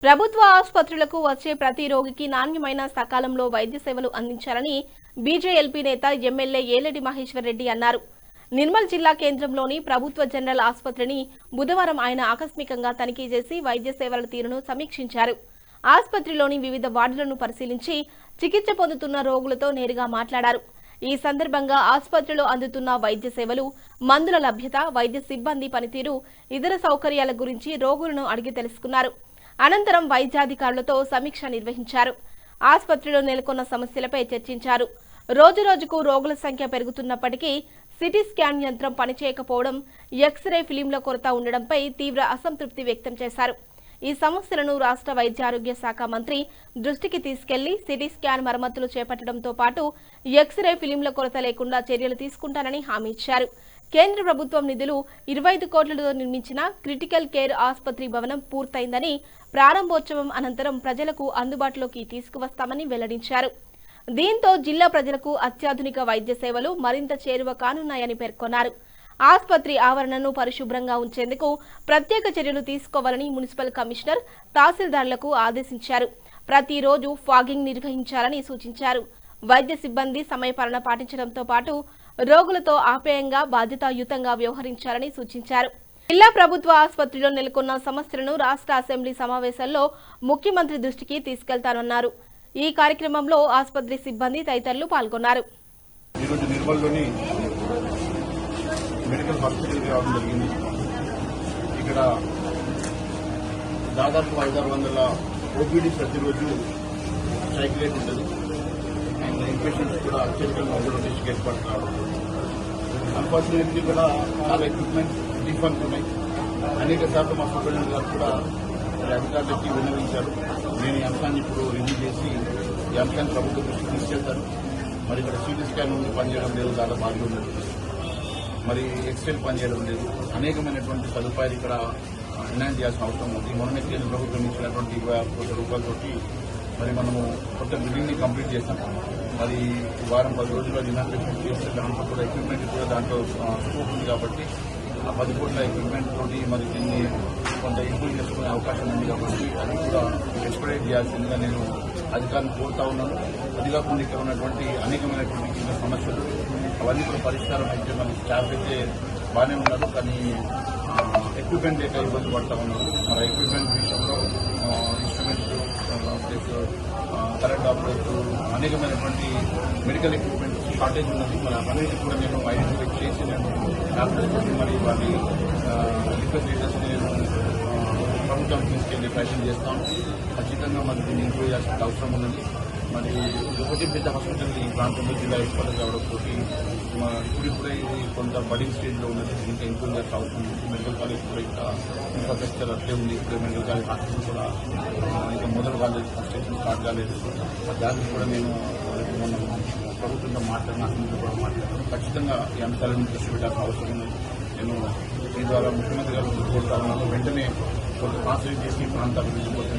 ప్రభుత్వ ఆసుపత్రులకు వచ్చే ప్రతి రోగికి నాణ్యమైన సకాలంలో వైద్య సేవలు అందించాలని బీజేఎల్పీ నేత ఎమ్మెల్యే ఏలేటి మహేశ్వర్ రెడ్డి అన్నారు. నిర్మల్ జిల్లా కేంద్రంలోని ప్రభుత్వ జనరల్ ఆసుపత్రిని బుధవారం ఆయన ఆకస్మికంగా తనిఖీ చేసి వైద్య సేవల తీరును సమీక్షించారు. ఆసుపత్రిలోని వివిధ వార్డులను పరిశీలించి చికిత్స పొందుతున్న రోగులతో నేరుగా మాట్లాడారు. ఈ సందర్భంగా ఆసుపత్రిలో అందుతున్న వైద్య సేవలు, మందుల లభ్యత, వైద్య సిబ్బంది పనితీరు, ఇతర సౌకర్యాల గురించి రోగులను అడిగి తెలుసుకున్నారు. అనంతరం వైద్యాధికారులతో సమీక్ష నిర్వహించారు. ఆసుపత్రిలో నెలకొన్న సమస్యలపై చర్చించారు. రోజురోజుకు రోగుల సంఖ్య పెరుగుతున్నప్పటికీ సిటీ స్కాన్ యంత్రం పనిచేయకపోవడం, ఎక్స్రే ఫిలింల కొరత ఉండడంపై తీవ్ర అసంతృప్తి వ్యక్తం చేశారు. ఈ సమస్యలను రాష్ట్ర వైద్యారోగ్య శాఖ మంత్రి దృష్టికి తీసుకెళ్లి సిటీ స్కాన్ మరమ్మతులు చేపట్టడంతో పాటు ఎక్స్రే ఫిలింల కొరత లేకుండా చర్యలు తీసుకుంటారని హామీ ఇచ్చారు. కేంద్ర ప్రభుత్వం నిధులు 25 కోట్లతో నిర్మించిన క్రిటికల్ కేర్ ఆసుపత్రి భవనం పూర్తయిందని, ప్రారంభోత్సవం అనంతరం ప్రజలకు అందుబాటులోకి తీసుకువస్తామని వెల్లడించారు. దీంతో జిల్లా ప్రజలకు అత్యాధునిక వైద్య సేవలు మరింత చేరువ కానున్నాయని పేర్కొన్నారు. ఆసుపత్రి ఆవరణను పరిశుభ్రంగా ఉంచేందుకు ప్రత్యేక చర్యలు తీసుకోవాలని మున్సిపల్ కమిషనర్, తహసీల్దార్లకు ఆదేశించారు. ప్రతిరోజు ఫాగింగ్ నిర్వహించాలని సూచించారు. వైద్య సిబ్బంది సమయపాలన పాటించడంతో పాటు రోగులతో ఆప్యాయంగా, బాధ్యతాయుతంగా వ్యవహరించాలని సూచించారు. జిల్లా ప్రభుత్వ ఆసుపత్రిలో నెలకొన్న సమస్యలను రాష్ట్ర అసెంబ్లీ సమావేశాల్లో ముఖ్యమంత్రి దృష్టికి తీసుకెళ్తానన్నారు. ఈ కార్యక్రమంలో ఆసుపత్రి సిబ్బంది తదితరులు పాల్గొన్నారు. మెడికల్ హాస్పిటల్ రావడం జరిగింది. ఇక్కడ దాదాపు 500-600 ఓపీడీ ప్రతిరోజు సైక్లేట్ ఉంటుంది. అండ్ ఇన్పేషెంట్స్ కూడా అత్యధికంగా అబ్జర్వేషన్కి ఏర్పాటు కావడం. అన్ఫార్చునేట్లీ కూడా చాలా ఎక్విప్మెంట్ డిఫాల్ట్ ఉన్నాయి. అనేక సార్లు మా సూపరింటెండెంట్ గారు కూడా అధికారులకి విన్నవించారు. నేను ఈ అంశాన్ని ఇప్పుడు రివ్యూ చేసి ఈ అంశాన్ని ప్రభుత్వ దృష్టికి తీసుకెళ్తాను. మరి ఇక్కడ సిటీ స్కాన్ ఉంది, పనిచేయడం లేదు, చాలా బాగా ఉన్నది. మరి ఎక్స్రే పనిచేయడం లేదు. అనేకమైనటువంటి సదుపాయాలు ఇక్కడ ఎన్హాన్స్ చేయాల్సిన అవసరం ఉంది. మొన్న కేంద్ర ప్రభుత్వం ఇచ్చినటువంటి 26 కోట్ల రూపాయలతోటి మరి మనము కొత్త బిల్డింగ్ ని కంప్లీట్ చేస్తాం. మరి వారం 10 రోజుల్లో ఇనాగ్రేషన్ చేస్తే దాంట్లో కూడా ఎక్విప్మెంట్ కూడా దాంట్లో స్కోప్ ఉంది కాబట్టి ఆ 10 కోట్ల ఎక్విప్మెంట్ తోటి మరి దీన్ని కొంత ఇంప్రూవ్ చేసుకునే అవకాశం ఉంది కాబట్టి అది కూడా ఎక్స్ప్లెయిన్ చేయాల్సిందిగా నేను అధికారులను కోరుతా ఉన్నాను. అది కాకుండా ఇక్కడ ఉన్నటువంటి అనేకమైనటువంటి చిన్న సమస్యలు అవన్నీ కూడా పరిష్కారం అయితే మన స్టాఫ్ అయితే బాగానే ఉన్నారు, కానీ ఎక్విప్మెంట్ లేక ఇబ్బంది పడతా ఉన్నారు. మరి ఎక్విప్మెంట్ విషయంలో ఇన్స్ట్రుమెంట్స్, కరెంట్ ఆపరేటర్, అనేకమైనటువంటి మెడికల్ ఎక్విప్మెంట్ షార్టేజ్ ఉన్నది. మరి అవన్నీ కూడా నేను ఐడెంటిఫై చేసి నేను డాక్టర్స్ మరి వాటి రిప్రజెంటేషన్స్ నేను ప్రభుత్వం తీసుకెళ్లి ప్రయత్నం చేస్తాను. ఖచ్చితంగా మరి దీన్ని ఇంప్రూవ్ చేయాల్సిన అవసరం ఉన్నది. మరి ఒకటి పెద్ద హాస్పిటల్ ఈ ప్రాంతంలో జిల్లా హాస్పిటల్ కావడంతో ఇప్పుడిప్పుడే ఇది కొంత బడింగ్ స్టేజ్లో ఉన్నది. ఇంకా ఇంప్రూవ్ చేయాల్సిన అవసరం ఉంది. మెడికల్ కాలేజ్ కూడా ఇంకా ఇన్ఫ్రాస్ట్రక్చర్ అట్లే ఉంది. ఇప్పుడే మెడికల్ కాలేజ్ హాస్పిటల్ కూడా ఇంకా మొదలు కాలేదు, కన్స్ట్రక్షన్ స్టార్ట్ కాలేదు. దానికి కూడా నేను మొన్న ప్రభుత్వంతో మాట్లాడిన కూడా మాట్లాడాను. ఖచ్చితంగా ఈ అంశాలను దృష్టి పెట్టాల్సిన అవసరం ఉంది. నేను ఈ ద్వారా ముఖ్యమంత్రి గారు కోరుతా ఉన్నాను. వెంటనే కొంత కాన్సన్ట్రేట్ చేసి ప్రాంత అభివృద్ధి కోసం